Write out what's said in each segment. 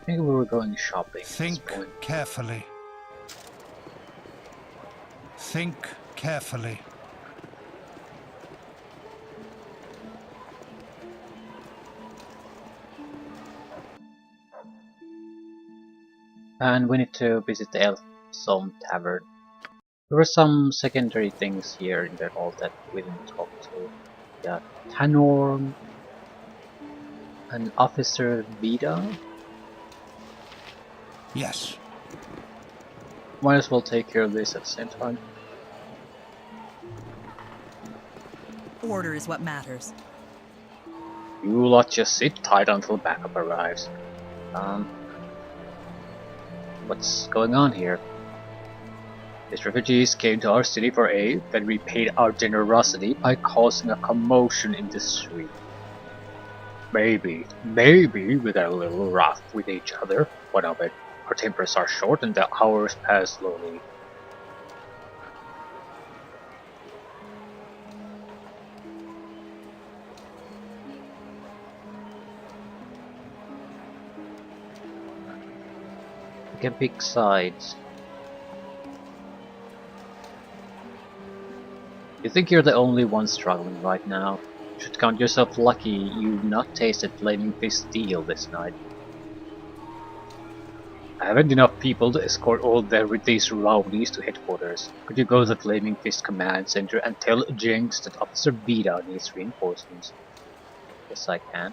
think we were going shopping at this Think point. carefully. Think carefully. And we need to visit the Elfstone Tavern. There were some secondary things here in the hall that we didn't talk to. Yeah, Tanorm, an Officer Vida. Yes. Might as well take care of this at the same time. Order is what matters. You lot just sit tight until backup arrives. What's going on here? These refugees came to our city for aid, then repaid our generosity by causing a commotion in the street. Maybe we got a little rough with each other. What of it? Our tempers are short and the hours pass slowly. We can pick sides. You think you're the only one struggling right now? You should count yourself lucky you've not tasted Flaming Fist steel this night. I haven't enough people to escort all these rowdies to headquarters. Could you go to the Flaming Fist command center and tell Jinx that Officer Vida needs reinforcements? Yes, I can.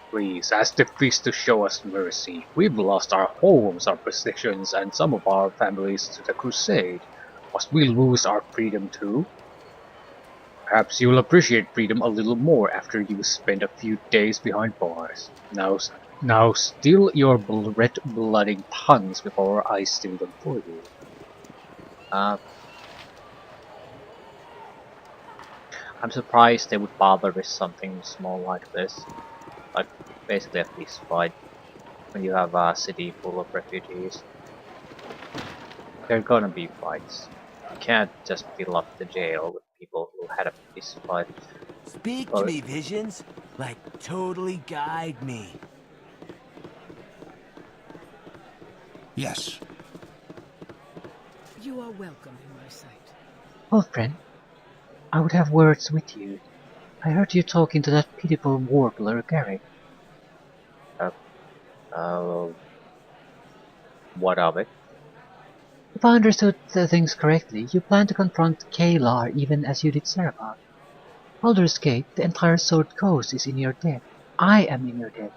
Please ask the Fist to show us mercy. We've lost our homes, our possessions, and some of our families to the Crusade. Must we lose our freedom too? Perhaps you'll appreciate freedom a little more after you spend a few days behind bars. Now steal your red-blooding tongues before I steal them for you. I'm surprised they would bother with something small like this. Like, basically a peace fight. When you have a city full of refugees. There are gonna be fights. You can't just fill up the jail with people who had a peace fight. Speak to me, Visions. Like, totally guide me. Yes. You are welcome in my sight. Old friend, I would have words with you. I heard you talking to that pitiful warbler, Gary. What of it? If I understood the things correctly, you plan to confront Kalar even as you did Seraph. Baldur's Gate, the entire Sword Coast is in your debt. I am in your debt.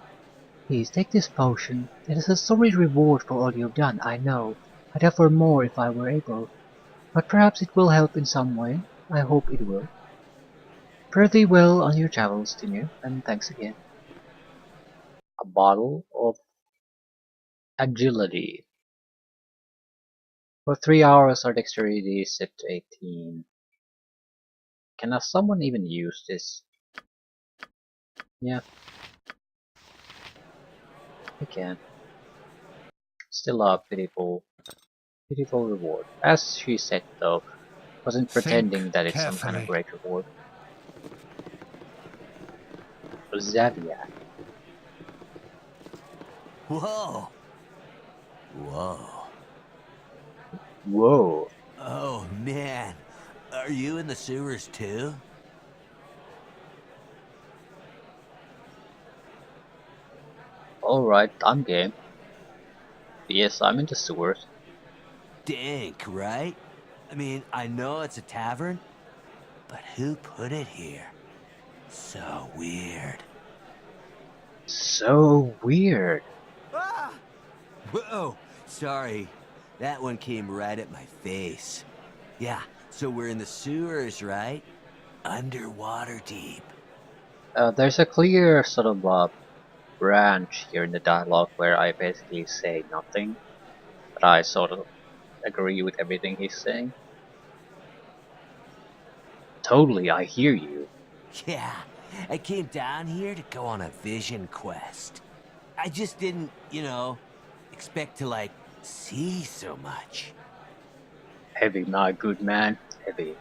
Please take this potion. It is a sorry reward for all you've done, I know. I'd offer more if I were able. But perhaps it will help in some way. I hope it will. Fare thee well on your travels, Tinir, and thanks again. A bottle of agility. For 3 hours our dexterity is set to 18. Can someone even use this? Yeah, we can. Still a pitiful reward. As she said though, wasn't pretending Think that it's some kind of carefully. great reward. Zavia. Whoa. Whoa. Whoa. Oh, man. Are you in the sewers, too? Alright, I'm game. Yes, I'm in the sewers. Dank, right? I mean, I know it's a tavern, but who put it here? So weird. So weird. Ah! Whoa, sorry. That one came right at my face. Yeah, so we're in the sewers, right? Underwater deep. There's a clear sort of branch here in the dialogue where I basically say nothing, but I sort of agree with everything he's saying. Totally, I hear you. Yeah, I came down here to go on a vision quest. I just didn't, expect to, like, see so much. Heavy, my good man, heavy.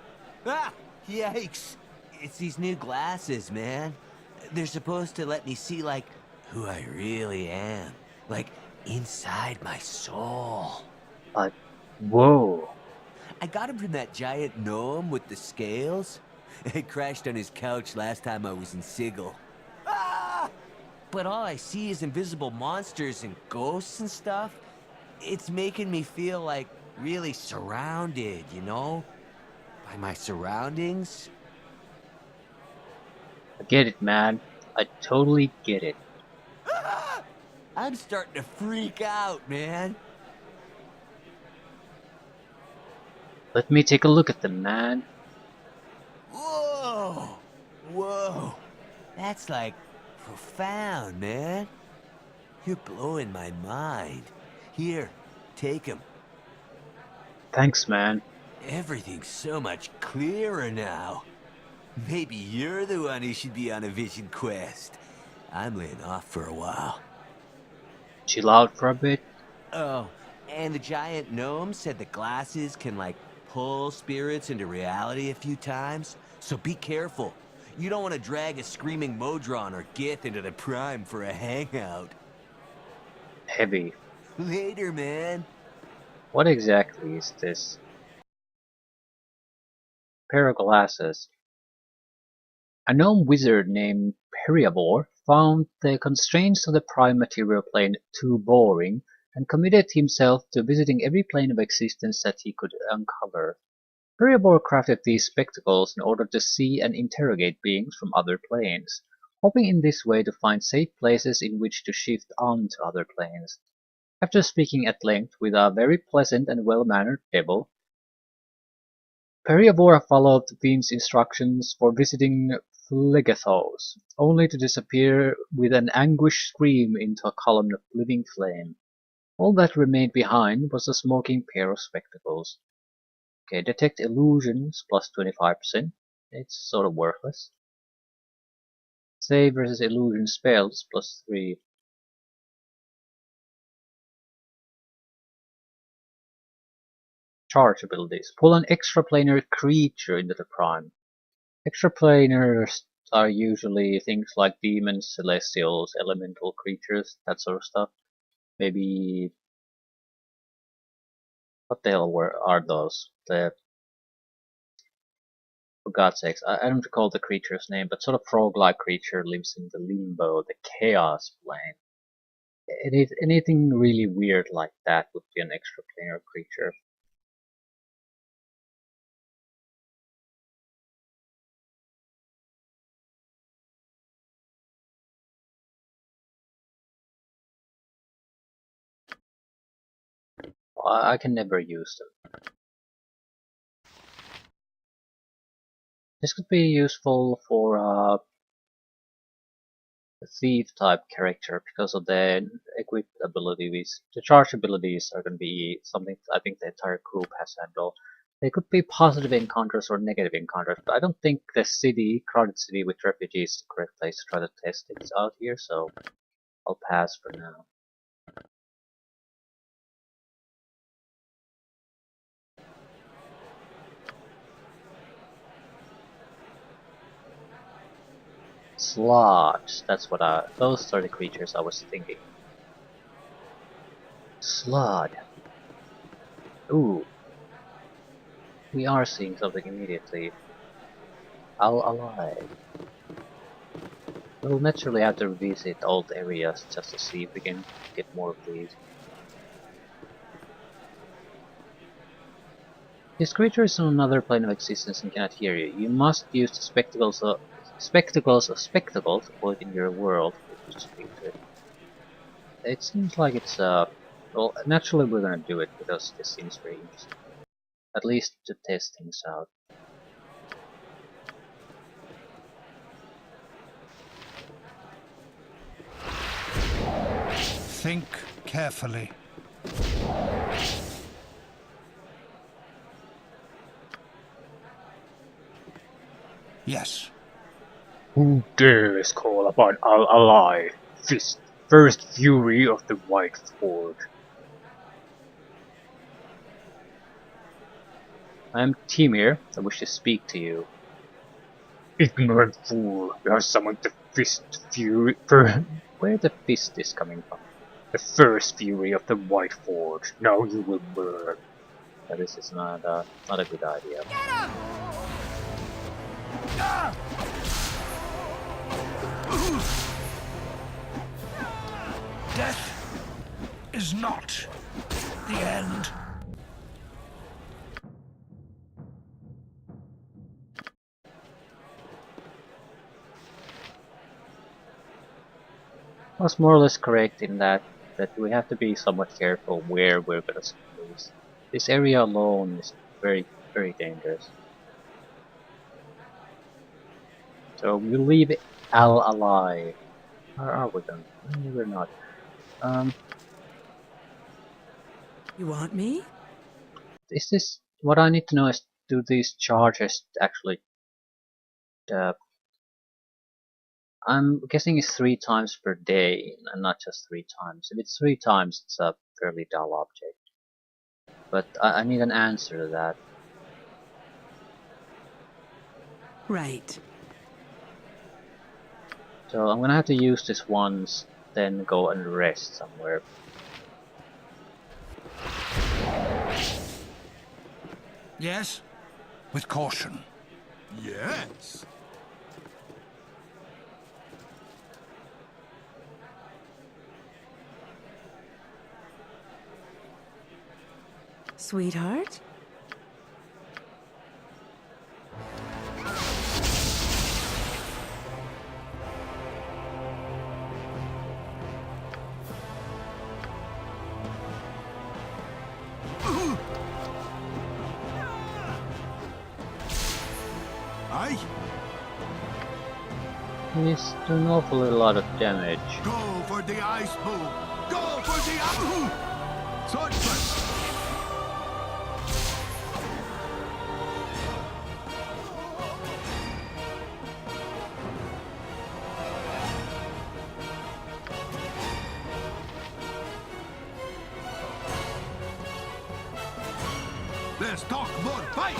Ah! Yikes! It's these new glasses, man. They're supposed to let me see, like, who I really am. Like, inside my soul. But, whoa. I got him from that giant gnome with the scales. It crashed on his couch last time I was in Sigil. Ah! But all I see is invisible monsters and ghosts and stuff. It's making me feel, like, really surrounded, you know? By my surroundings. I get it, man. I totally get it. Ah! I'm starting to freak out, man. Let me take a look at them, man. Whoa! Whoa! That's like profound, man. You're blowing my mind. Here, take him. Thanks, man. Everything's so much clearer now. Maybe you're the one who should be on a vision quest. I'm laying off for a while. Chill out for a bit. Oh, and the giant gnome said the glasses can, like, pull spirits into reality a few times. So be careful. You don't want to drag a screaming Modron or Gith into the Prime for a hangout. Heavy. Later, man. What exactly is this? Pair of glasses. A gnome wizard named Periabor found the constraints of the prime material plane too boring and committed himself to visiting every plane of existence that he could uncover. Periabor crafted these spectacles in order to see and interrogate beings from other planes, hoping in this way to find safe places in which to shift on to other planes. After speaking at length with a very pleasant and well-mannered devil, Periabor followed Fiend's instructions for visiting Phlegethos, only to disappear with an anguished scream into a column of living flame. All that remained behind was a smoking pair of spectacles. Okay, detect illusions plus 25%. It's sort of worthless. Save versus illusion spells plus 3. Charge abilities. Pull an extraplanar creature into the prime. Extraplanars are usually things like demons, celestials, elemental creatures, that sort of stuff. Maybe what the hell are those? For God's sakes, I don't recall the creature's name, but sort of frog-like creature lives in the limbo, the chaos plane. Anything really weird like that would be an extraplanar creature. I can never use them. This could be useful for a thief type character because of the equipped abilities. The charge abilities are going to be something I think the entire group has handled. They could be positive encounters or negative encounters, but I don't think the city, crowded city with refugees is the correct place to try to test it out here, so I'll pass for now. Sludge, that's what those are the creatures I was thinking. Slud. Ooh. We are seeing something immediately. Alive. We'll naturally have to revisit old areas just to see if we can get more of these. This creature is on another plane of existence and cannot hear you. You must use the spectacles of spectacles to put in your world to speak to it. It seems like it's well, naturally we're gonna do it because this seems very interesting. At least to test things out. Think carefully. Yes. Who dares call upon our ally, first fury of the White Forge? I am Timir. I wish to speak to you. Ignorant fool, you have summoned the fist fury. Where the fist is coming from? The first fury of the White Forge. Now you will burn. Yeah, this is not a good idea. Death is not the end. I was more or less correct in that we have to be somewhat careful where we're gonna spawn these. This area alone is very dangerous. So we leave Al alive. Or are we done? No, we're not. You want me? Is this what I need to know? Is do these charges actually? Uh, I'm guessing it's 3 times per day, and not just 3 times. If it's 3 times, it's a fairly dull object. But I need an answer to that. Right. So I'm gonna have to use this once, then go and rest somewhere. Yes? With caution. Yes. Sweetheart? Aye. He's doing an awful lot of damage. Go for the ice boom. Go for the ice. Sword first. Let's talk more fight.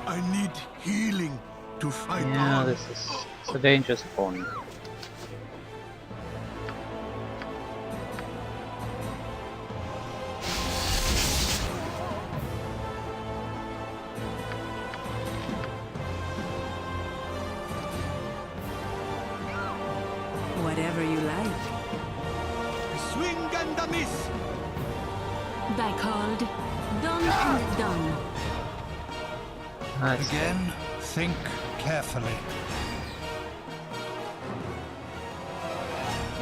I need healing to fight Yeah, on. this is it's a dangerous opponent. Whatever you like. Swing and a miss. Backhand. Done and done. Nice. Again, think carefully.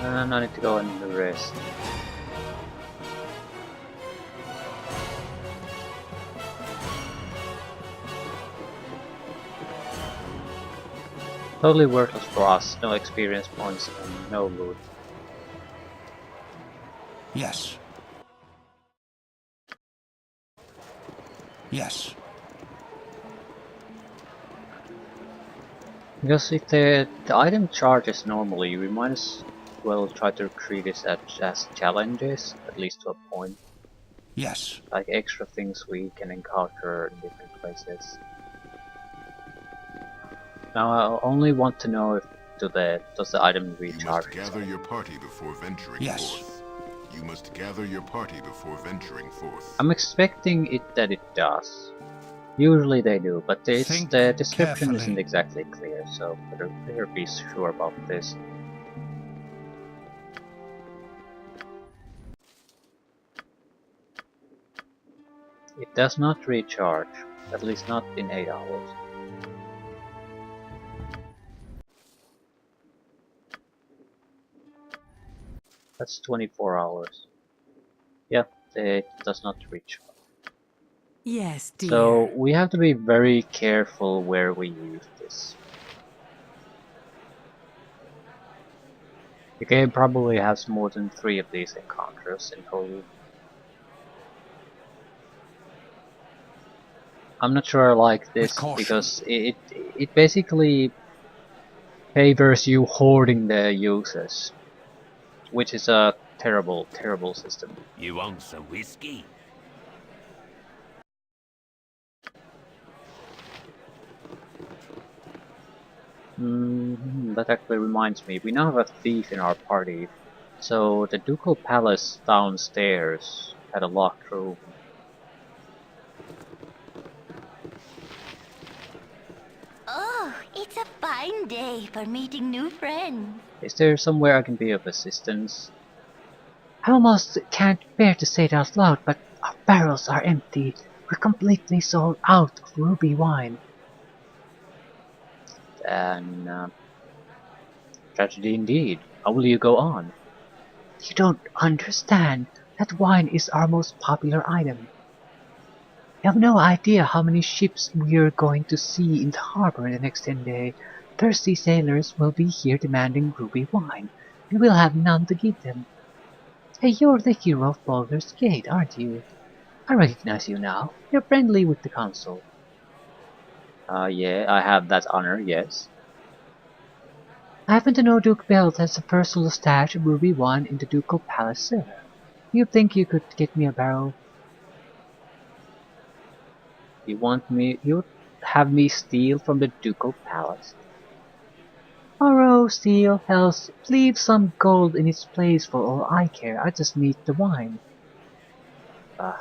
I need to go and rest. Totally worthless for us. No experience points and no loot. Yes. Yes. Because if the item charges normally, we might as well try to treat this as challenges, at least to a point. Yes. Like extra things we can encounter in different places. Now I only want to know if does the item You recharge must gather your party before venturing Yes. forth. You must gather your party before venturing forth. I'm expecting that it does. Usually they do, but Think the description carefully. isn't exactly clear, so better be sure about this. It does not recharge, at least not in 8 hours. That's 24 hours. Yep, it does not recharge. Yes, dear. So we have to be very careful where we use this. The game probably has more than 3 of these encounters in total. I'm not sure I like With this caution. because it basically favors you hoarding the uses, which is a terrible, terrible system. You want some whiskey? That actually reminds me, we now have a thief in our party. So the Ducal Palace downstairs had a locked room. Oh, it's a fine day for meeting new friends. Is there somewhere I can be of assistance? I almost can't bear to say it out loud, but our barrels are empty. We're completely sold out of ruby wine. And tragedy indeed. How will you go on? You don't understand. That wine is our most popular item. You have no idea how many ships we're going to see in the harbor in the next 10 days. Thirsty sailors will be here demanding ruby wine, and we'll have none to give them. Hey, you're the hero of Baldur's Gate, aren't you? I recognize you now. You're friendly with the council. Yeah, I have that honor, yes. I happen to know Duke Belt has a personal stash of ruby wine in the Ducal Palace cellar. You think you could get me a barrel? You'd have me steal from the Ducal Palace? Borrow, steal, else leave some gold in its place for all I care. I just need the wine. How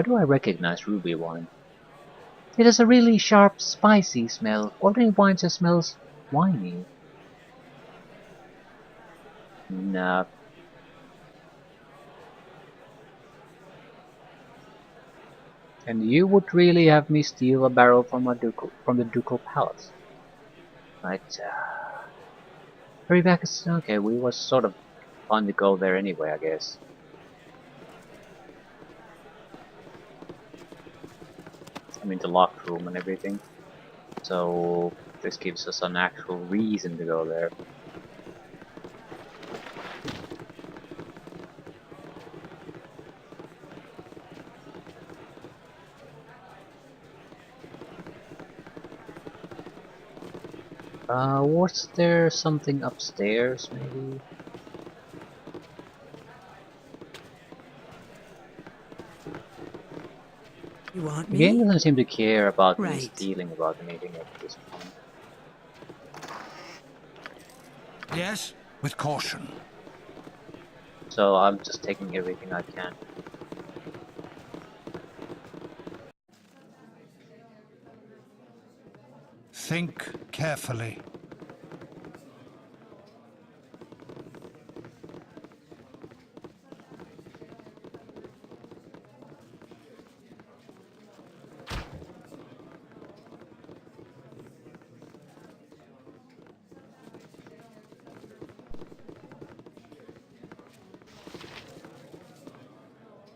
do I recognize ruby wine? It has a really sharp, spicy smell. Ordinary wine just smells winey. Nah. And you would really have me steal a barrel from the Ducal Palace? Right. Hurry back. Okay, we was sort of on to go there anyway, I guess. I mean, the locked room and everything. So this gives us an actual reason to go there. Was there something upstairs, maybe? You want The game me? doesn't seem to care about me Right. stealing about anything at this point. Yes? With caution. So I'm just taking everything I can. Think carefully.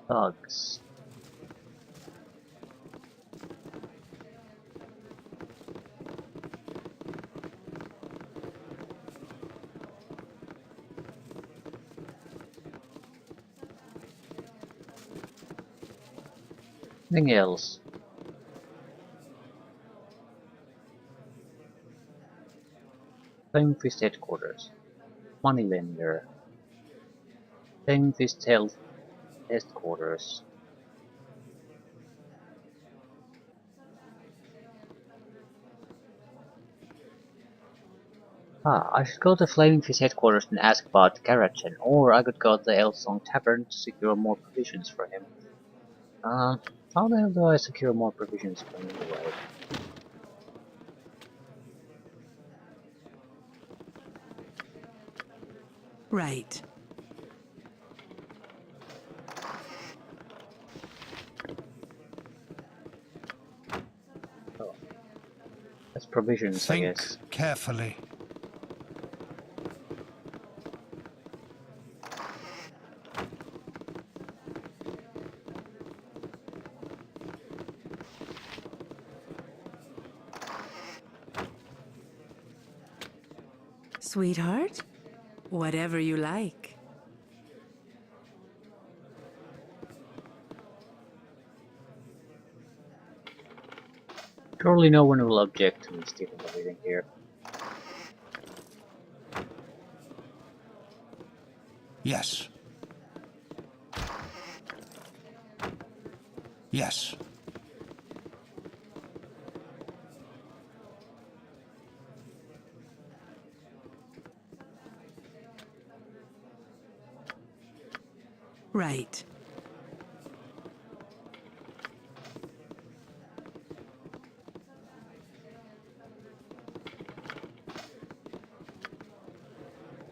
Bugs. Anything else? Flame Fist Headquarters. Moneylender. Flame Fist Health Headquarters. I should go to Flaming Fist headquarters and ask about Garachen, or I could go to the Elsong Tavern to secure more provisions for him. How the hell do I secure more provisions for him anyway? Right. Oh, that's provisions, I Think guess. carefully. Sweetheart? Whatever you like. Surely no one will object to me stealing everything here. Yes. Yes. Right.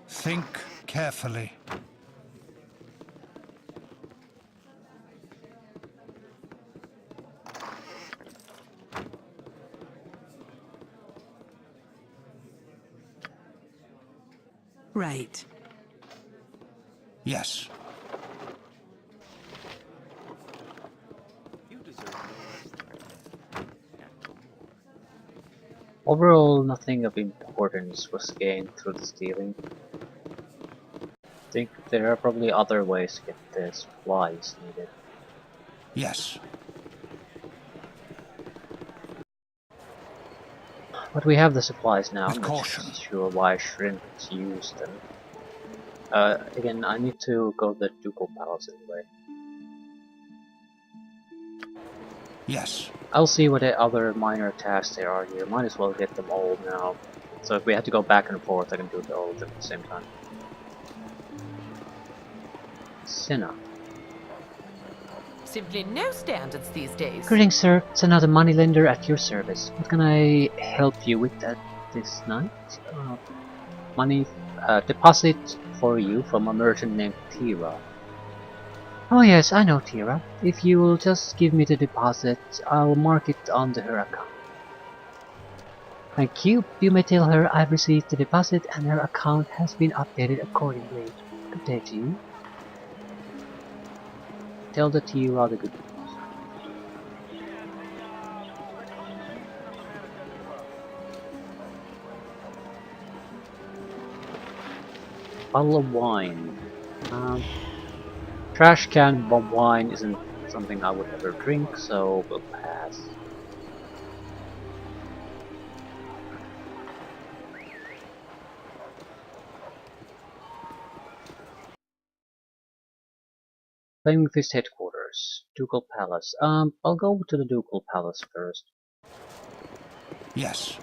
Think carefully. Right. Yes. Overall, nothing of importance was gained through the stealing. I think there are probably other ways to get the supplies needed. Yes. But we have the supplies now, With I'm not caution. sure why I shouldn't use them. Again, I need to go to the Ducal Palace anyway. Yes. I'll see what the other minor tasks there are here. Might as well get them all now. So if we have to go back and forth, I can do all of them at the same time. Cinna. Simply no standards these days. Greetings, sir. It's another moneylender at your service. What can I help you with this night? Money deposit for you from a merchant named Tira. Oh yes, I know Tira. If you will just give me the deposit, I'll mark it onto her account. Thank you. You may tell her I've received the deposit and her account has been updated accordingly. Good day to you. Tell the Tira the good news. Bottle of wine. Trash can bomb wine isn't something I would ever drink, so we'll pass. Flaming Fist headquarters, Ducal Palace. I'll go to the Ducal Palace first. Yes.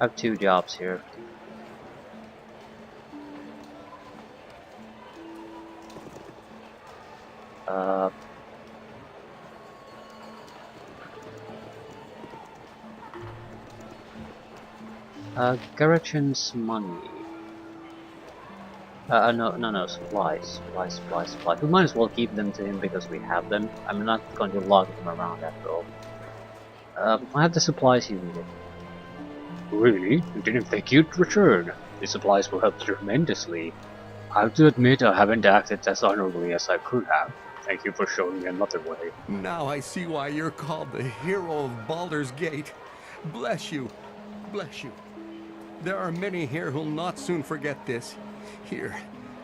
I have 2 jobs here. Garachan's money. No, supplies. We might as well keep them to him because we have them. I'm not going to lug them around after all. I have the supplies you needed. Really? You didn't think you'd return? The supplies will help tremendously. I have to admit I haven't acted as honorably as I could have. Thank you for showing me another way. Now I see why you're called the hero of Baldur's Gate. Bless you. Bless you. There are many here who'll not soon forget this. Here,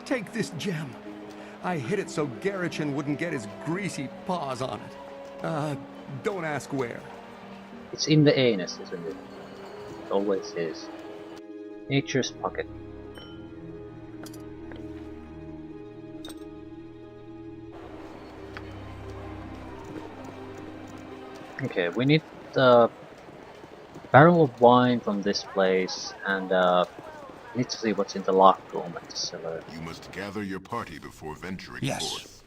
take this gem. I hid it so Garachan wouldn't get his greasy paws on it. Don't ask where. It's in the anus, isn't it? It always is. Nature's pocket. Okay, we need the barrel of wine from this place, and need to see what's in the locked room at the cellar. You must gather your party before venturing Yes. forth.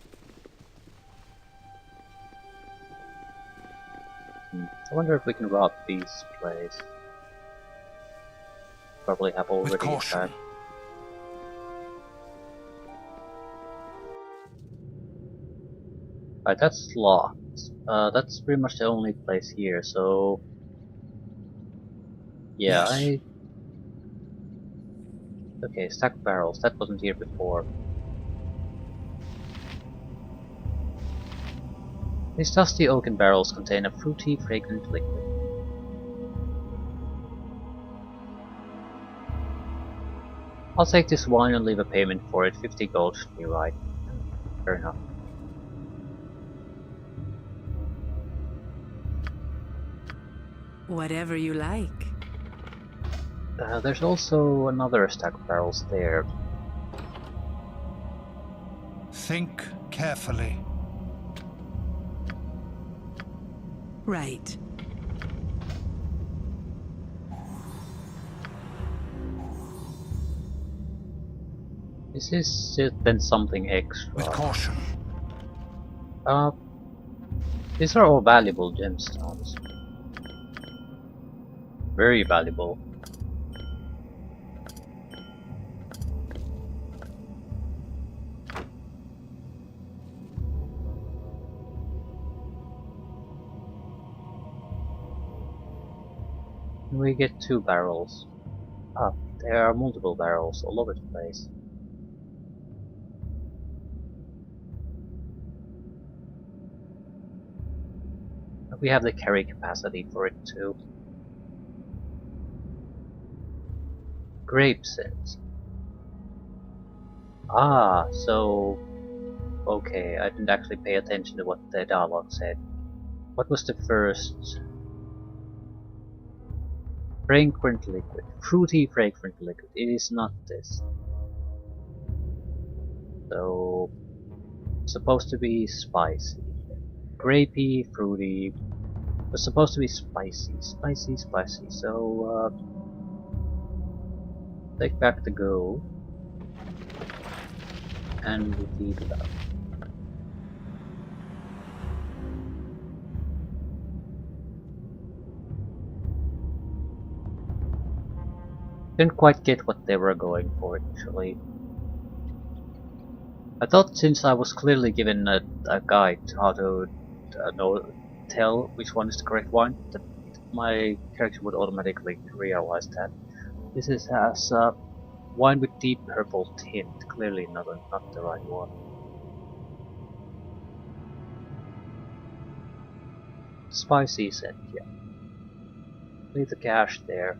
I wonder if we can rob this place. Probably have already With caution. attacked. Right, that's locked. That's pretty much the only place here, so... Yeah, Yes. Okay, stacked barrels. That wasn't here before. These dusty oaken barrels contain a fruity, fragrant liquid. I'll take this wine and leave a payment for it. 50 gold should be right. Fair enough. Whatever you like. There's also another stack of barrels there. Think carefully. Right. Is this then something extra? With caution. Uh, these are all valuable gemstones. Very valuable. We get 2 barrels. Ah, there are multiple barrels all over the place. We have the carry capacity for it too. Grape seeds. Ah, so... Okay, I didn't actually pay attention to what the dialogue said. What was the first? Fragrant liquid. Fruity fragrant liquid. It is not this. So... supposed to be spicy. Grapey, fruity... was supposed to be spicy. Spicy, spicy. So, take back the gold. And repeat it up. Didn't quite get what they were going for initially. I thought since I was clearly given a guide to how to tell which one is the correct one, that my character would automatically realize that. This has wine with deep purple tint, clearly not the right one. Spicy scent, yeah. Leave the cash there.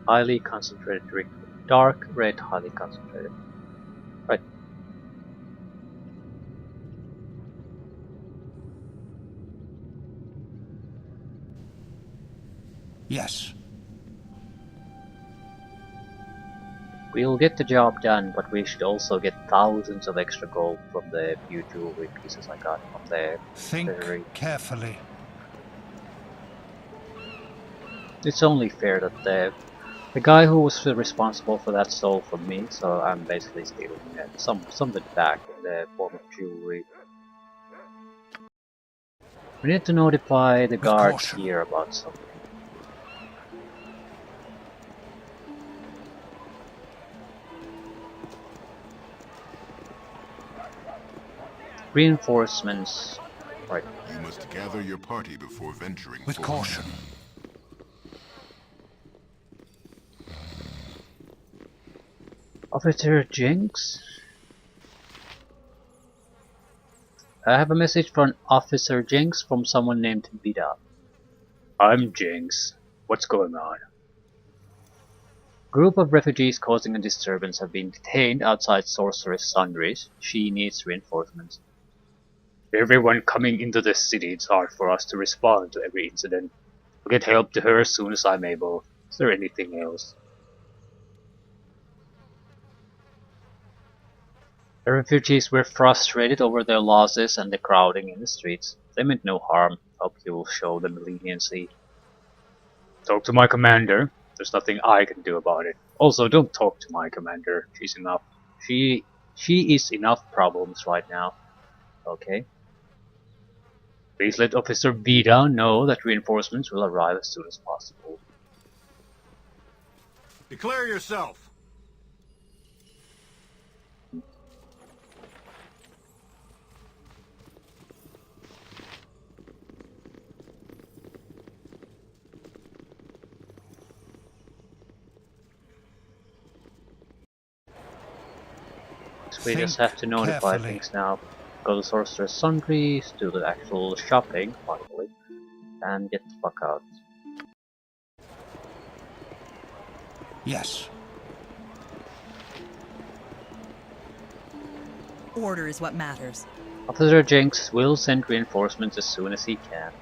Highly concentrated drink. Dark red, highly concentrated. Right. Yes. We'll get the job done, but we should also get thousands of extra gold from the few jewelry pieces I got from the Think treasury. carefully. It's only fair that the guy who was responsible for that stole from me, so I'm basically stealing some of it back in the form of jewelry. We need to notify the guards caution. here about something. Reinforcements. Right. You must gather your party before venturing With forth. caution. Officer Jinx? I have a message from Officer Jinx from someone named Vida. I'm Jinx. What's going on? Group of refugees causing a disturbance have been detained outside Sorceress Sundry's. She needs reinforcements. Everyone coming into the city, it's hard for us to respond to every incident. I'll get help to her as soon as I'm able. Is there anything else? The refugees were frustrated over their losses and the crowding in the streets. They meant no harm. Hope you'll show them leniency. Talk to my commander. There's nothing I can do about it. Also, don't talk to my commander. She's enough. She is enough problems right now. Okay. Please let Officer Vida know that reinforcements will arrive as soon as possible. Declare yourself. We just have to notify carefully. things now. Go to Sorcerer's Sundries, do the actual shopping, finally, and get the fuck out. Yes. Order is what matters. Officer Jenks will send reinforcements as soon as he can.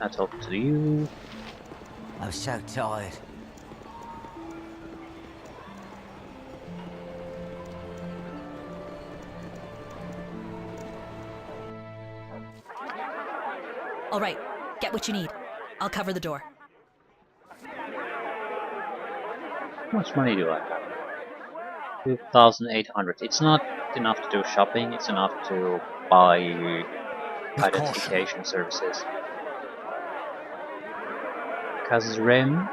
Now talk to you. I'm so tired. All right, get what you need. I'll cover the door. How much money do I have? 2,800. It's not enough to do shopping, it's enough to buy With caution. identification services. Kazrim.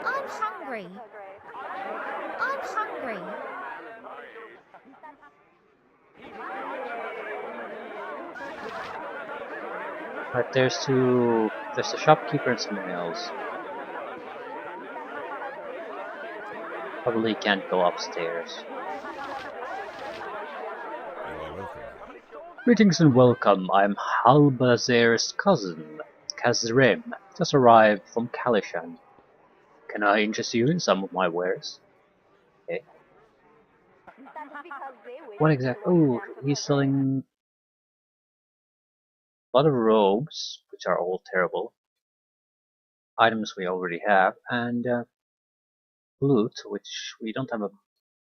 I'm hungry. I'm hungry. But there's a shopkeeper and someone else. Probably can't go upstairs. Greetings and welcome, I'm Halbazer's cousin, Kazrim, just arrived from Kalishan. Can I interest you in some of my wares? Okay. What exactly? Oh, he's selling a lot of robes, which are all terrible. Items we already have, and loot, which we don't have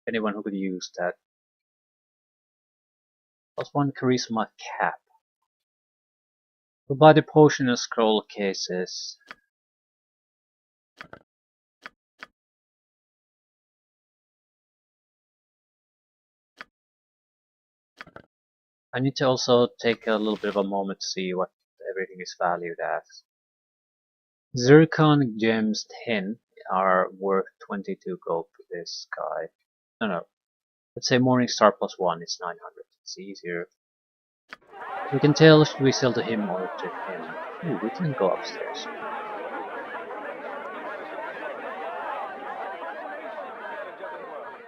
anyone who could use that. +1 charisma cap. We'll buy the potion and scroll cases. I need to also take a little bit of a moment to see what everything is valued as. Zircon gems 10 are worth 22 gold for this guy. No. Let's say Morningstar +1 is 900. It's easier. We can tell should we sell to him or to him. Ooh, we can go upstairs.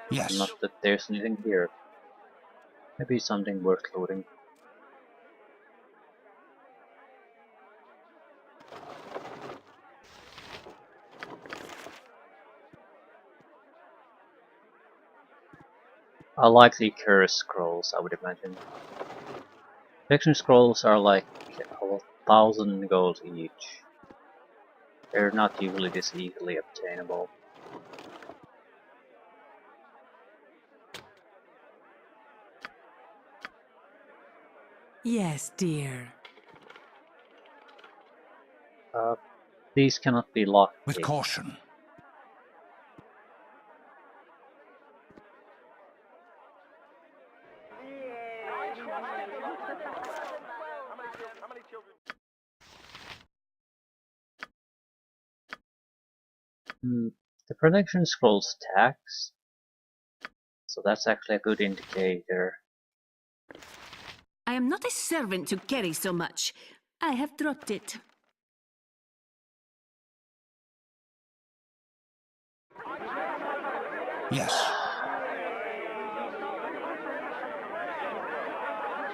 Yes. Not that there's anything here. Maybe something worth looting. I like the curse scrolls, I would imagine. Protection scrolls are like 1,000 gold each. They're not usually this easily obtainable. Yes, dear. These cannot be locked. With caution. The protection scrolls tax, so that's actually a good indicator. I am not a servant to carry so much. I have dropped it. Yes.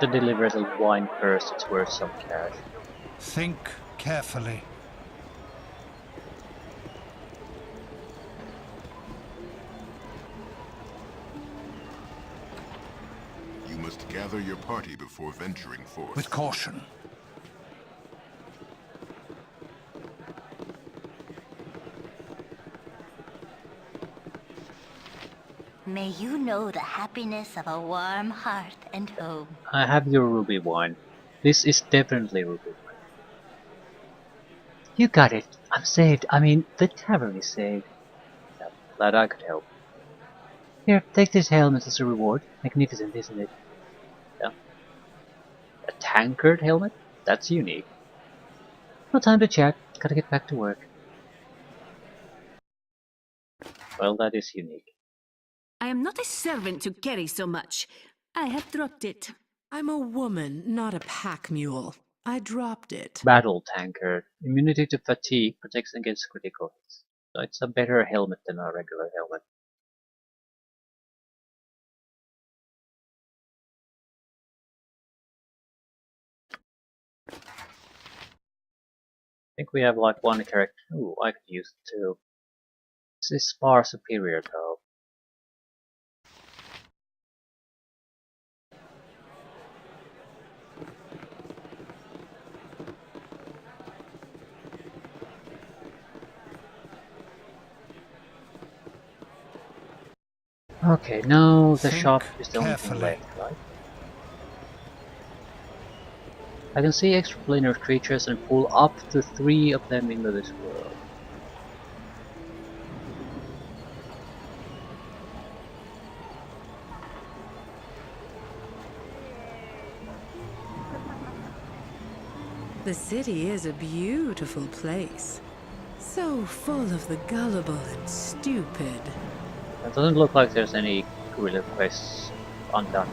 To deliver the wine first, it's worth some cash. Think carefully. You must gather your party before venturing forth. With caution. May you know the happiness of a warm hearth and home. I have your ruby wine. This is definitely ruby wine. You got it. I'm saved. I mean, the tavern is saved. Yeah, glad I could help. Here, take this helmet as a reward. Magnificent, isn't it? Yeah. A tankard helmet? That's unique. No time to chat. Gotta get back to work. Well, that is unique. I am not a servant to carry so much. I have dropped it. I'm a woman, not a pack mule. I dropped it. Battle tankard. Immunity to fatigue protects against critical hits. So it's a better helmet than a regular helmet. think we have like one character. Ooh, I could use two. This is far superior though. Okay, now the Think shop is the only thing carefully. left, right? I can see extraplanar creatures and pull up to 3 of them into this world. The city is a beautiful place. So full of the gullible and stupid. It doesn't look like there's any guerrilla quests undone.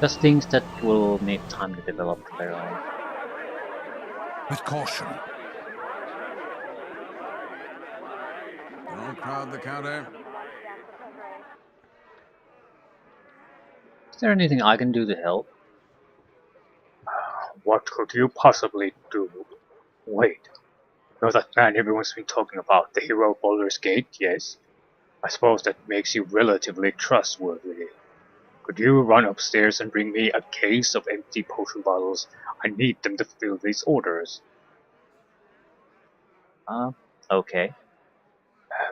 Just things that will need time to develop their own. With caution. Don't crowd the counter. Is there anything I can do to help? What could you possibly do? Wait, you're that man everyone's been talking about, the hero of Baldur's Gate, yes? I suppose that makes you relatively trustworthy. Could you run upstairs and bring me a case of empty potion bottles? I need them to fill these orders. Okay.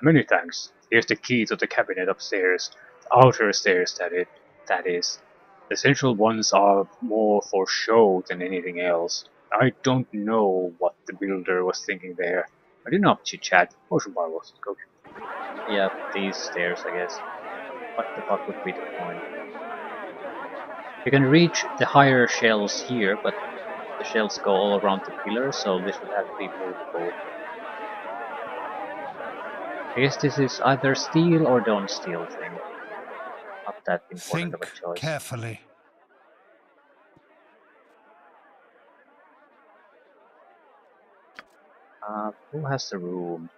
Many thanks. Here's the key to the cabinet upstairs. The outer stairs, that is. The central ones are more for show than anything else. I don't know what the builder was thinking there. I did not chit-chat. Potion bottles. Go. Yeah, these stairs, I guess. What the fuck would be the point? You can reach the higher shelves here, but the shelves go all around the pillar, so this would have to be movable. I guess this is either steal or don't steal thing. Not that important Think of a choice. carefully. Who has the room?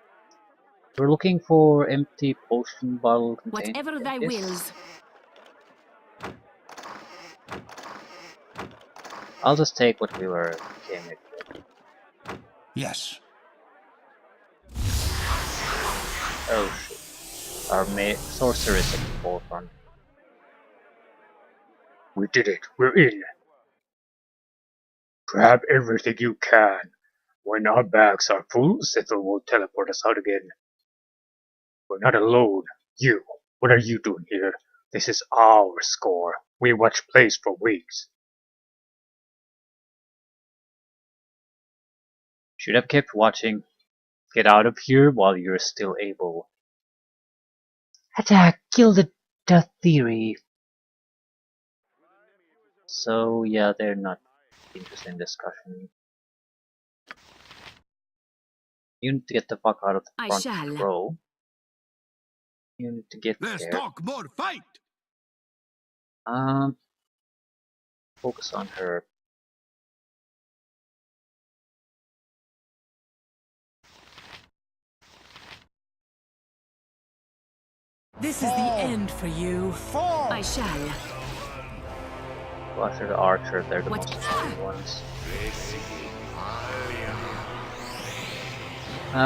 We're looking for empty potion bottle containers. Whatever thy wills. I'll just take what we were came with. Yes. Oh shit. Our sorcerer is at the forefront. We did it. We're in. Grab everything you can. When our bags are full, Sethel will teleport us out again. We're not alone. You. What are you doing here? This is our score. We watched plays for weeks. Should have kept watching. Get out of here while you're still able. Attack! Kill the death theory! So yeah, they're not interested in discussion. You need to get the fuck out of the front row. You need to get Let's there. talk more fight. Focus on her. This is the end for you. I shall. Go after the archer, they're the What? most important ones.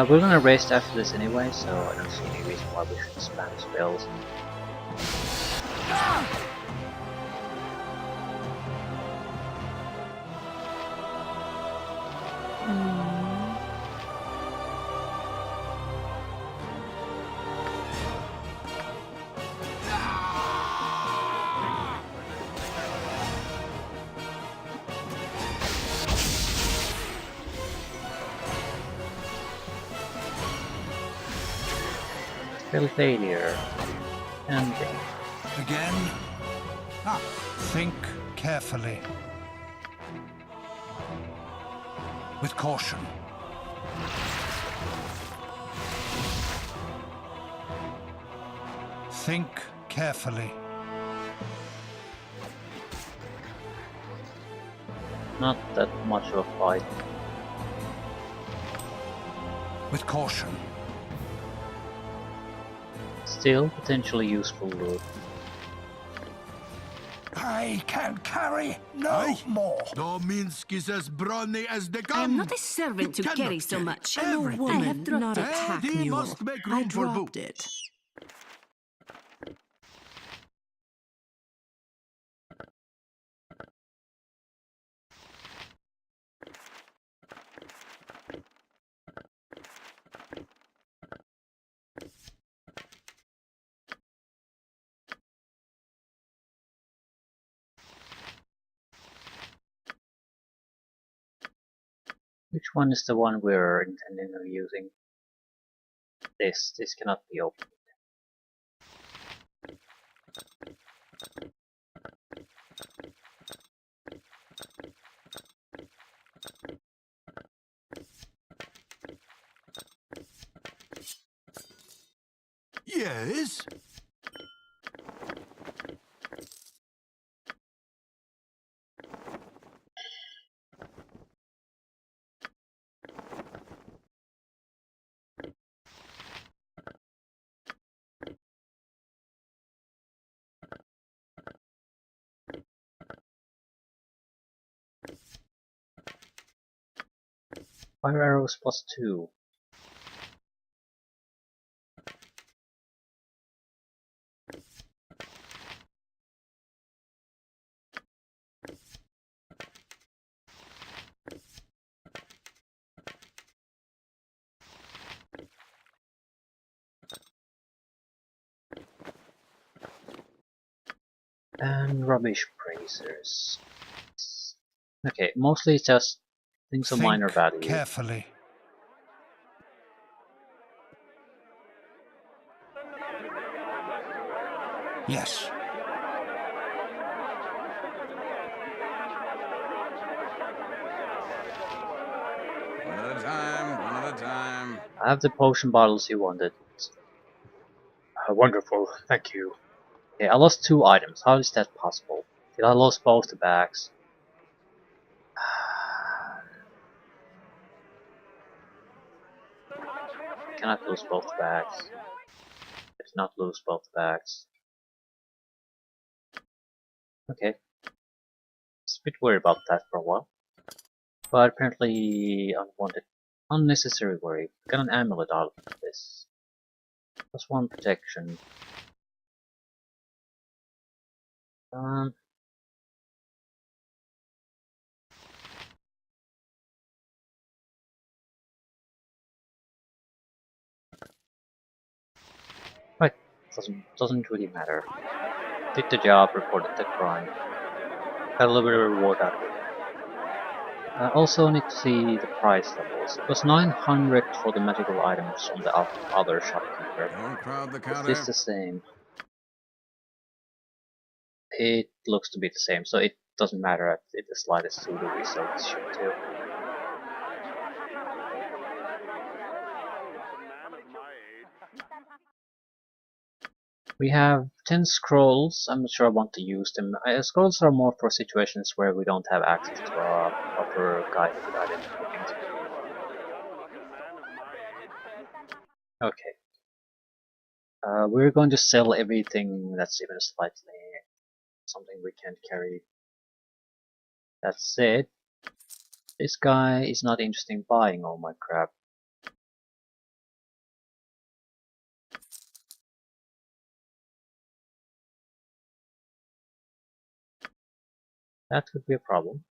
We're gonna rest after this anyway, so I don't see any reason why we should spam spells. Spell failure. And Again? Think carefully. With caution. Think carefully. not that much of a fight. With caution. Still potentially useful loot. I I can carry no more. Dominsk is as brawny as they come. I am not a servant to You carry cannot so carry much. I'm a everything. I have woman, dropped not a it. pack And he mule. must make I room for dropped boots. it. Which one is the one we're intending on using? This cannot be opened. Yes? Fire arrows +2. And rubbish bracers. Okay, mostly it's just things of minor Think value. carefully. Yes. One at a time, one at a time. I have the potion bottles you wanted. Wonderful, thank you. Okay, I lost 2 items. How is that possible? Did I lose both the bags? Cannot lose both the bags. I did not lose both the bags. Okay. Just a bit worried about that for a while. But apparently unwanted. Unnecessary worry. Got an amulet out of this. +1 protection. Um, right, doesn't really matter. Did the job, reported the crime. Got a little bit of reward out of it. I also need to see the price levels. It was 900 for the magical items on the other shopkeeper. Don't crowd the Is counter. this the same? It looks to be the same, so it doesn't matter if the slightest to the results should too. We have 10 scrolls. I'm not sure I want to use them. Scrolls are more for situations where we don't have access to a proper guide with item equipping. Okay. We're going to sell everything that's even slightly something we can't carry. That said, this guy is not interested in buying all my crap. That could be a problem.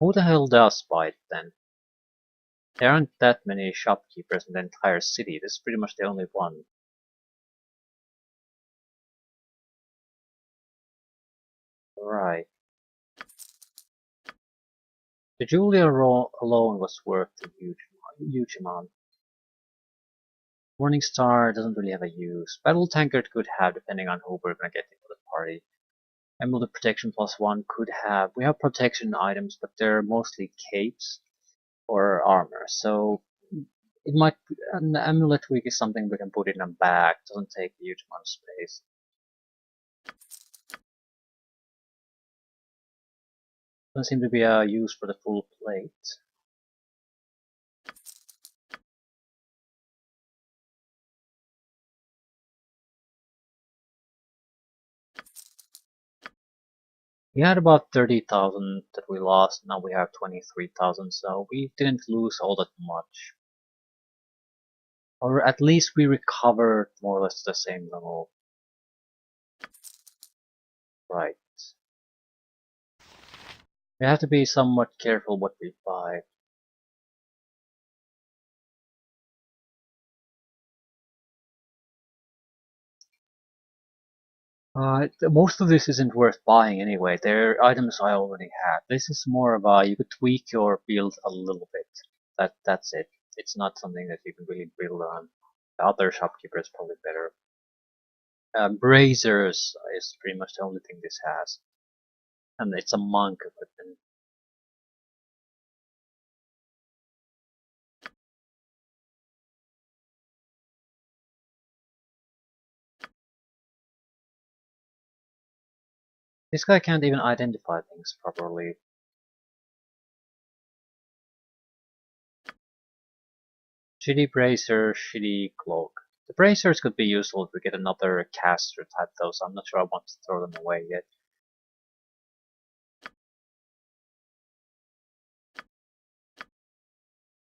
Who the hell does buy it then? There aren't that many shopkeepers in the entire city. This is pretty much the only one. Right. The Julia alone was worth a huge amount. Morning Star doesn't really have a use. Battle Tankard could have, depending on who we're gonna get into the party. Amulet Protection +1 could have. We have protection items, but they're mostly capes or armor. So it might an amulet wig is something we can put in a bag. Doesn't take a huge amount of space. Doesn't seem to be a use for the full plate. We had about 30,000 that we lost, now we have 23,000, so we didn't lose all that much. Or at least we recovered more or less the same level. Right. We have to be somewhat careful what we buy. Most of this isn't worth buying anyway. They're items I already have. This is more of a, you could tweak your build a little bit. That's it. It's not something that you can really build on. The other shopkeeper is probably better. Brazers is pretty much the only thing this has. And it's a monk equipment. This guy can't even identify things properly. Shitty bracer, shitty cloak. The bracers could be useful if we get another caster type though, so I'm not sure I want to throw them away yet.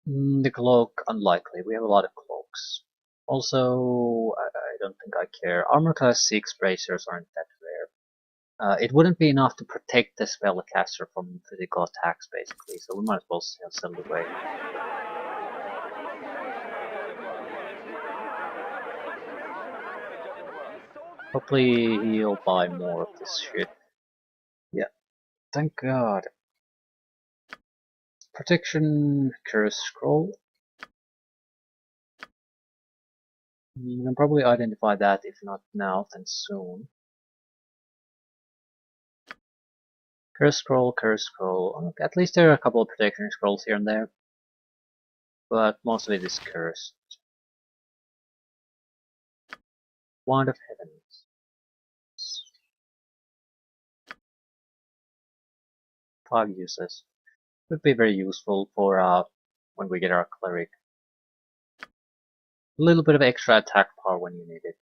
The cloak, unlikely. We have a lot of cloaks. Also, I don't think I care. Armor class 6 bracers aren't that rare. It wouldn't be enough to protect the spellcaster from physical attacks, basically, so we might as well sell it away. Hopefully he'll buy more of this shit. Yeah, thank God. Protection curse scroll. You can probably identify that, if not now, then soon. Curse scroll, curse scroll. Okay, at least there are a couple of protection scrolls here and there. But most of it is cursed. Wand of Heavens. 5 uses. Would be very useful for when we get our cleric. A little bit of extra attack power when you need it.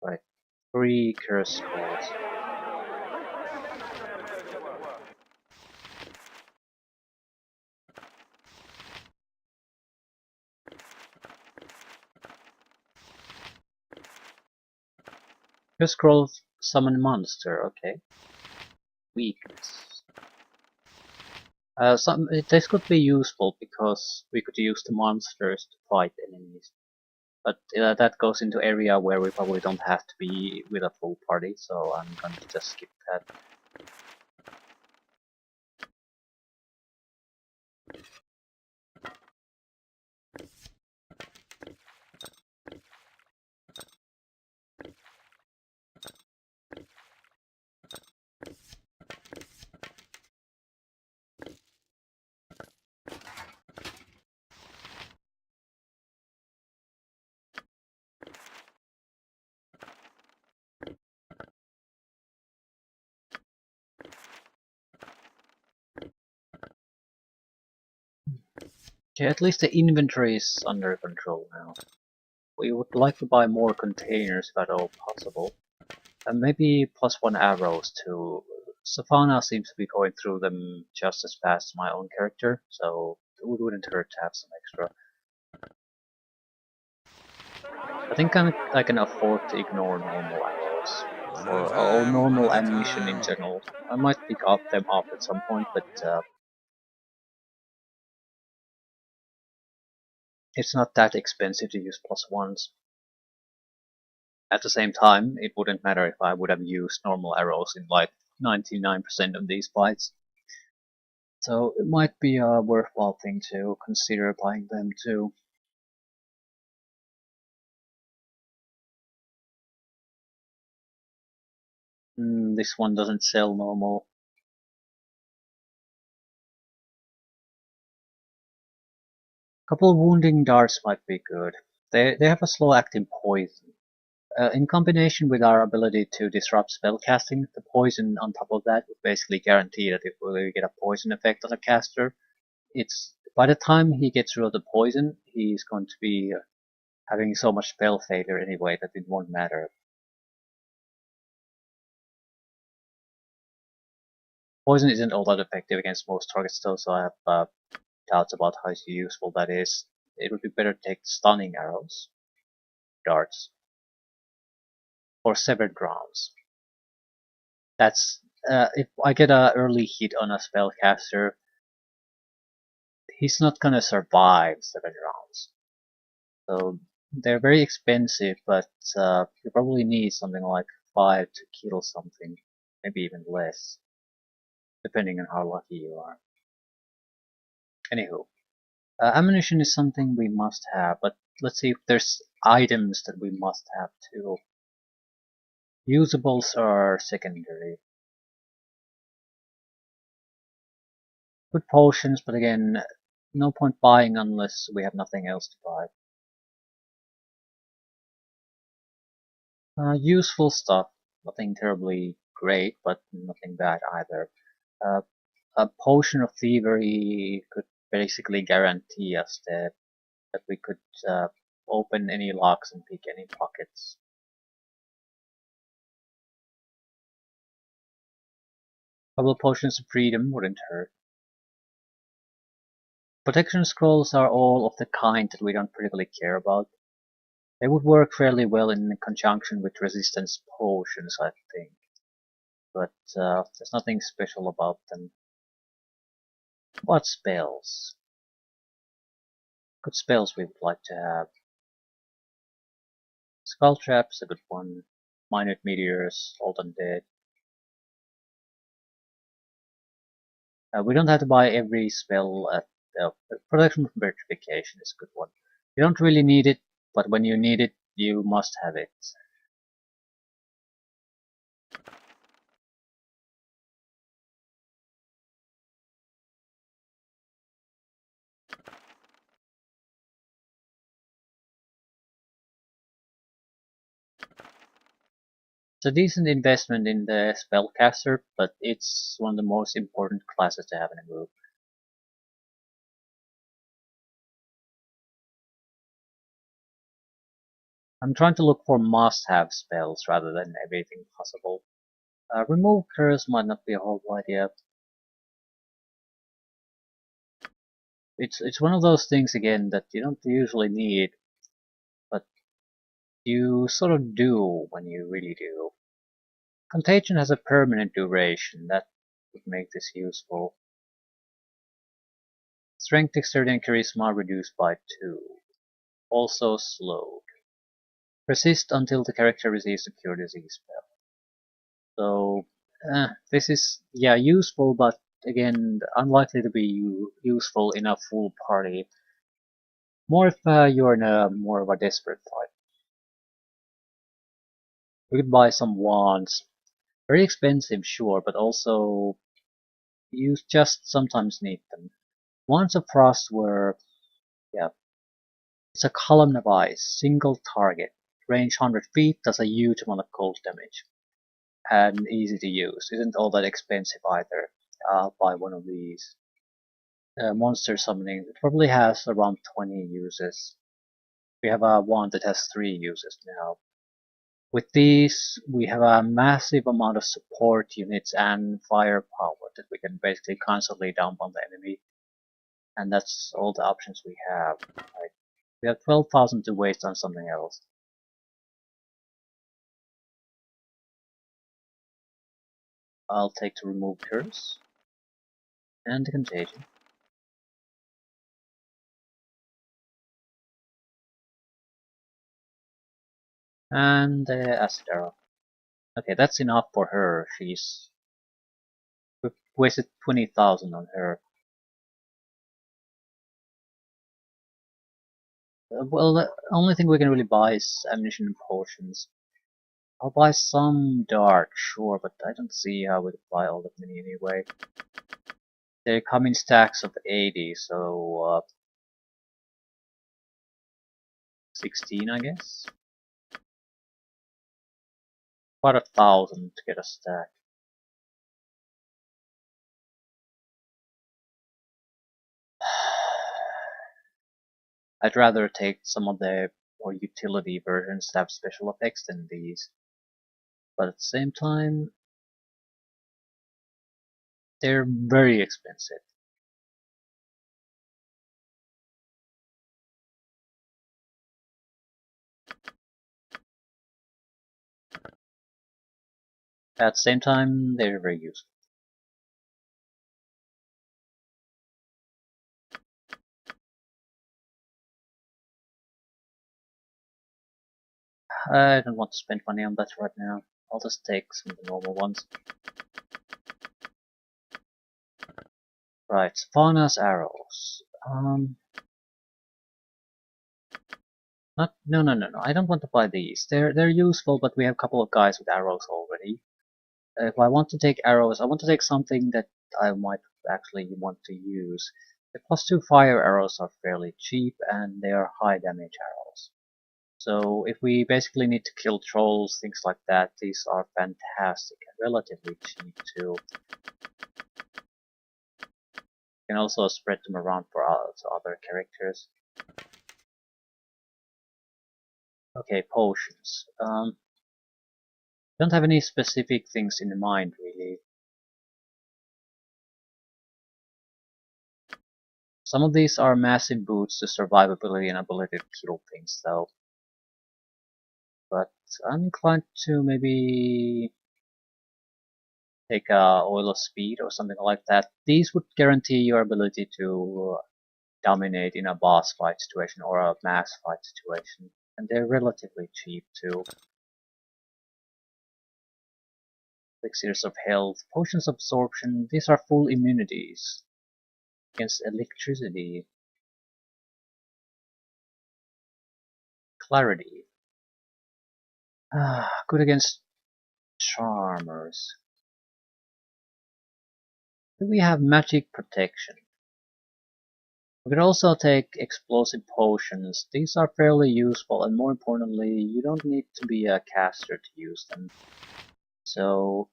Right. 3 curse scrolls. Curse scroll summon monster, okay. Weakness. This could be useful because we could use the monsters to fight enemies. But that goes into area where we probably don't have to be with a full party, so I'm going to just skip that. Okay, at least the inventory is under control now. We would like to buy more containers if at all possible. And maybe +1 arrows too. Savannah seems to be going through them just as fast as my own character, so it wouldn't hurt to have some extra. I think I can afford to ignore normal arrows. Or normal ammunition in general. I might pick them up at some point, but it's not that expensive to use +1s. At the same time, it wouldn't matter if I would have used normal arrows in like 99% of these fights. So it might be a worthwhile thing to consider buying them too. This one doesn't sell normal. Couple of wounding darts might be good. They have a slow acting poison. In combination with our ability to disrupt spellcasting, the poison on top of that would basically guarantee that if we get a poison effect on a caster, it's by the time he gets rid of the poison, he's going to be having so much spell failure anyway that it won't matter. Poison isn't all that effective against most targets though, so I have doubts about how useful that is. It would be better to take stunning arrows, darts, or severed rounds. That's if I get an early hit on a spellcaster, he's not gonna survive 7 rounds. So they're very expensive, but you probably need something like 5 to kill something, maybe even less, depending on how lucky you are. Anywho, ammunition is something we must have, but let's see if there's items that we must have too. Usables are secondary. Good potions, but again, no point buying unless we have nothing else to buy. Useful stuff, nothing terribly great, but nothing bad either. Uh, a potion of thievery could basically guarantee us that we could open any locks and pick any pockets. Couple potions of freedom wouldn't hurt. Protection scrolls are all of the kind that we don't particularly care about. They would work fairly well in conjunction with resistance potions, I think. But there's nothing special about them. What spells? Good spells we would like to have. Skull Trap's a good one. Minute Meteors, Hold Undead. We don't have to buy every spell at Protection from Petrification is a good one. You don't really need it, but when you need it, you must have it. It's a decent investment in the spellcaster, but it's one of the most important classes to have in a group. I'm trying to look for must-have spells rather than everything possible. Remove curse might not be a horrible idea. It's one of those things again that you don't usually need, but you sort of do when you really do. Contagion has a permanent duration, that would make this useful. Strength, Dexterity, and Charisma reduced by 2. Also slowed. Persist until the character receives a Cure Disease spell. So, this is, yeah, useful, but again, unlikely to be useful in a full party. More if you're in a more of a desperate fight. We could buy some wands. Very expensive, sure, but also you just sometimes need them. Wands of Frost were, yeah, it's a column of ice, single target, range 100 feet, does a huge amount of cold damage, and easy to use. Isn't all that expensive either. I'll buy one of these. Monster summoning, it probably has around 20 uses. We have a wand that has 3 uses now. With these, we have a massive amount of support units and firepower that we can basically constantly dump on the enemy. And that's all the options we have. Right? We have 12,000 to waste on something else. I'll take to remove curse and the contagion. And the acid arrow. Okay, that's enough for her. We've wasted 20,000 on her. Well, the only thing we can really buy is ammunition and potions. I'll buy some dart, sure, but I don't see how we could buy all that many anyway. They come in stacks of 80, so 16, I guess. About 1,000 to get a stack. I'd rather take some of the more utility versions that have special effects than these. But at the same time, they're very expensive. At the same time, they're very useful. I don't want to spend money on that right now. I'll just take some of the normal ones. Right, Fauna's arrows. No. I don't want to buy these. They're useful, but we have a couple of guys with arrows already. If I want to take arrows, I want to take something that I might actually want to use. The +2 fire arrows are fairly cheap, and they are high damage arrows. So if we basically need to kill trolls, things like that, these are fantastic and relatively cheap too. You can also spread them around for other characters. Okay, potions. Don't have any specific things in mind really. Some of these are massive boosts to survivability and ability to kill things though. But I'm inclined to maybe take Oil of Speed or something like that. These would guarantee your ability to dominate in a boss fight situation or a mass fight situation. And they're relatively cheap too. Elixirs of Health, Potions of Absorption, these are full immunities against electricity. Clarity. Good against Charmers. Do we have Magic Protection? We could also take Explosive Potions. These are fairly useful, and more importantly, you don't need to be a caster to use them. So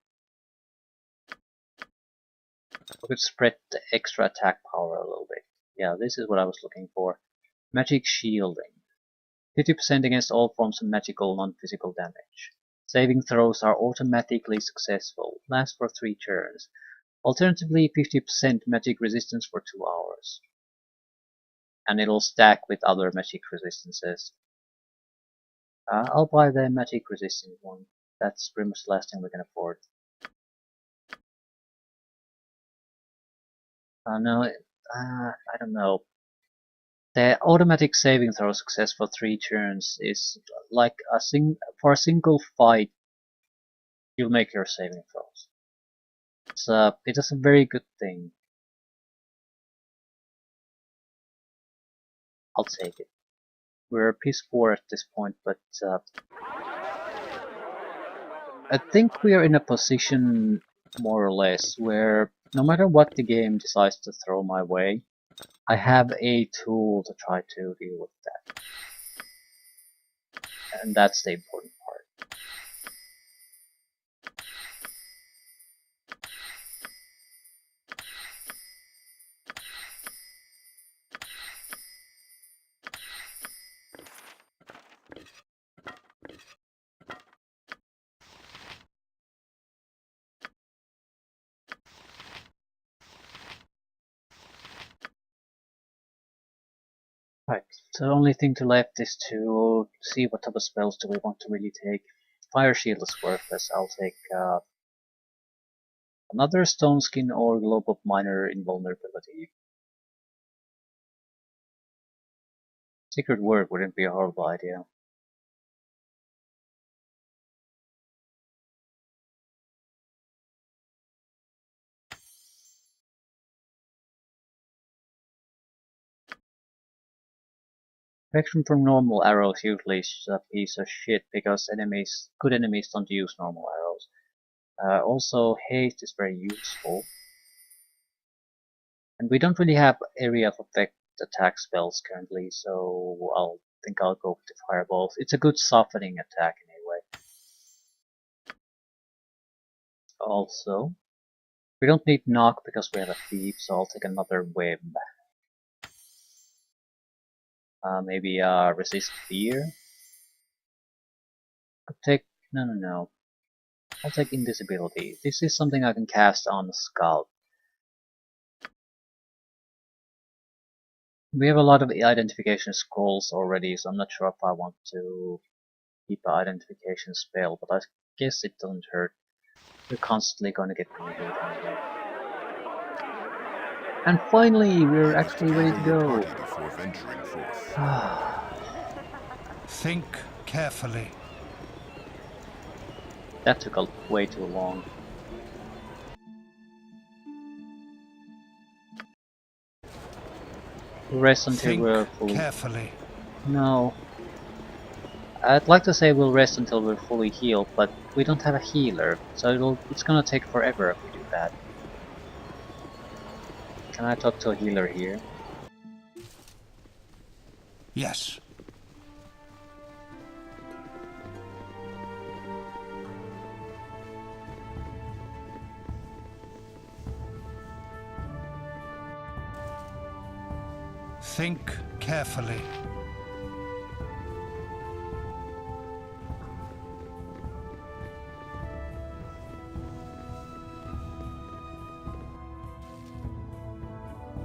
we could spread the extra attack power a little bit. Yeah, this is what I was looking for. Magic Shielding. 50% against all forms of magical non-physical damage. Saving throws are automatically successful. Last for 3 turns. Alternatively, 50% magic resistance for 2 hours. And it'll stack with other magic resistances. I'll buy the magic resistant one. That's pretty much the last thing we can afford. No, I don't know. The automatic saving throw success for 3 turns is like for a single fight, you'll make your saving throws. It is a very good thing. I'll take it. We're piss poor at this point, but I think we are in a position, more or less, where no matter what the game decides to throw my way, I have a tool to try to deal with that. And that's the important part. Right, so the only thing left is to see what type of spells do we want to really take. Fire Shield is worthless. I'll take another Stone Skin or Globe of Minor Invulnerability. Secret Word wouldn't be a horrible idea. Protection from normal arrows usually is a piece of shit because good enemies don't use normal arrows. Also, haste is very useful. And we don't really have area of effect attack spells currently, so I'll go with the fireballs. It's a good softening attack anyway. Also, we don't need knock because we have a thief, so I'll take another web. Maybe resist fear. I'll take no. I'll take invisibility. This is something I can cast on the skull. We have a lot of identification scrolls already, so I'm not sure if I want to keep an identification spell, but I guess it doesn't hurt. We're constantly going to get renewed anyway. And finally, we're actually ready to go. Before venturing forth. Think carefully. That took way too long. Rest until Think we're fully... carefully. No. I'd like to say we'll rest until we're fully healed, but we don't have a healer, so it's gonna take forever if we do that. Can I talk to a healer here? Yes. Think carefully.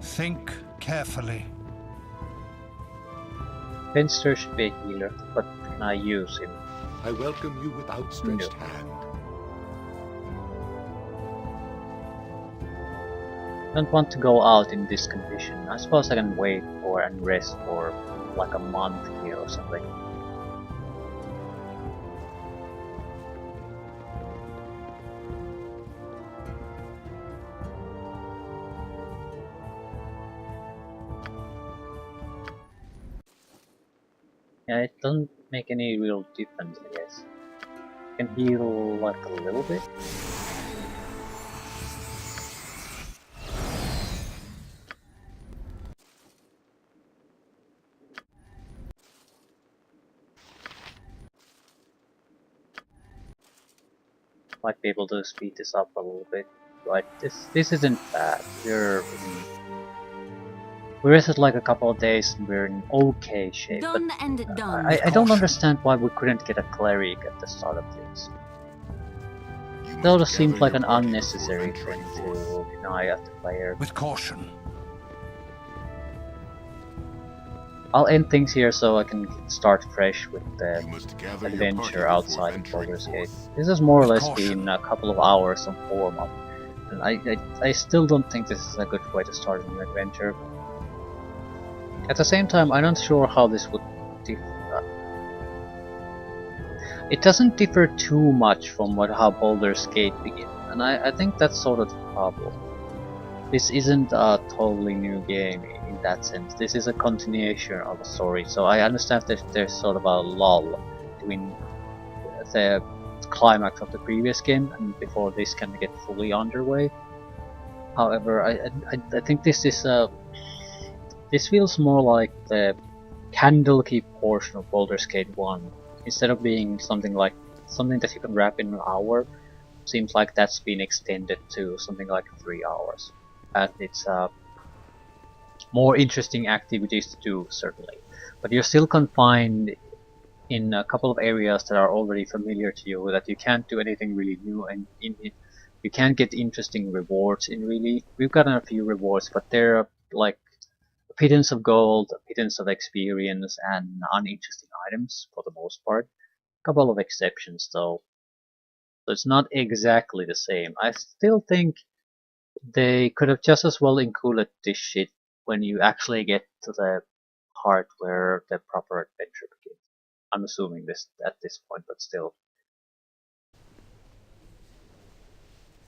Think carefully. Finster should be a healer, but can I use him? I welcome you with outstretched hand. Don't want to go out in this condition. I suppose I can wait for and rest for like a month here or something. Yeah, it doesn't make any real difference, I guess. Can heal like a little bit. Might be able to speed this up a little bit. Right, this isn't bad. We rested like a couple of days and we're in okay shape. Done but and done. I don't understand why we couldn't get a cleric at the start of this. That just seems like an unnecessary thing to deny at the player. With caution. I'll end things here so I can start fresh with the You must gather your adventure party outside of before Baldur's venturing Gate. forth. This has more or With less caution. been a couple of hours of warm-up, and I still don't think this is a good way to start an adventure. At the same time, I'm not sure how this would differ. It doesn't differ too much from how Baldur's Gate began, and I think that's sort of the problem. This isn't a totally new game in that sense. This is a continuation of a story, so I understand that there's sort of a lull between the climax of the previous game and before this can get fully underway. However, I think this is this feels more like the Candlekeep portion of Baldur's Gate 1. Instead of being something that you can wrap in an hour, seems like that's been extended to something like 3 hours. And it's more interesting activities to do, certainly. But you're still confined in a couple of areas that are already familiar to you, that you can't do anything really new, and you can't get interesting rewards in really. We've gotten a few rewards, but they're like a pittance of gold, a pittance of experience, and uninteresting items for the most part. A couple of exceptions though. So it's not exactly the same. I still think they could have just as well included this shit when you actually get to the part where the proper adventure begins. I'm assuming this at this point, but still.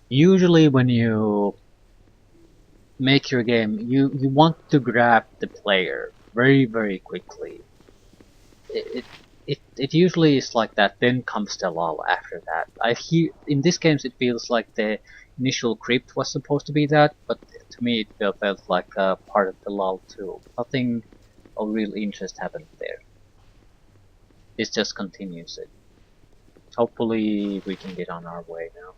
Usually when you make your game, you want to grab the player very quickly. It usually is like that, then comes the lull after that. In this game it feels like the initial crypt was supposed to be that, but to me it felt like a part of the lull too. Nothing of real interest happened there. This just continues it. Hopefully we can get on our way now.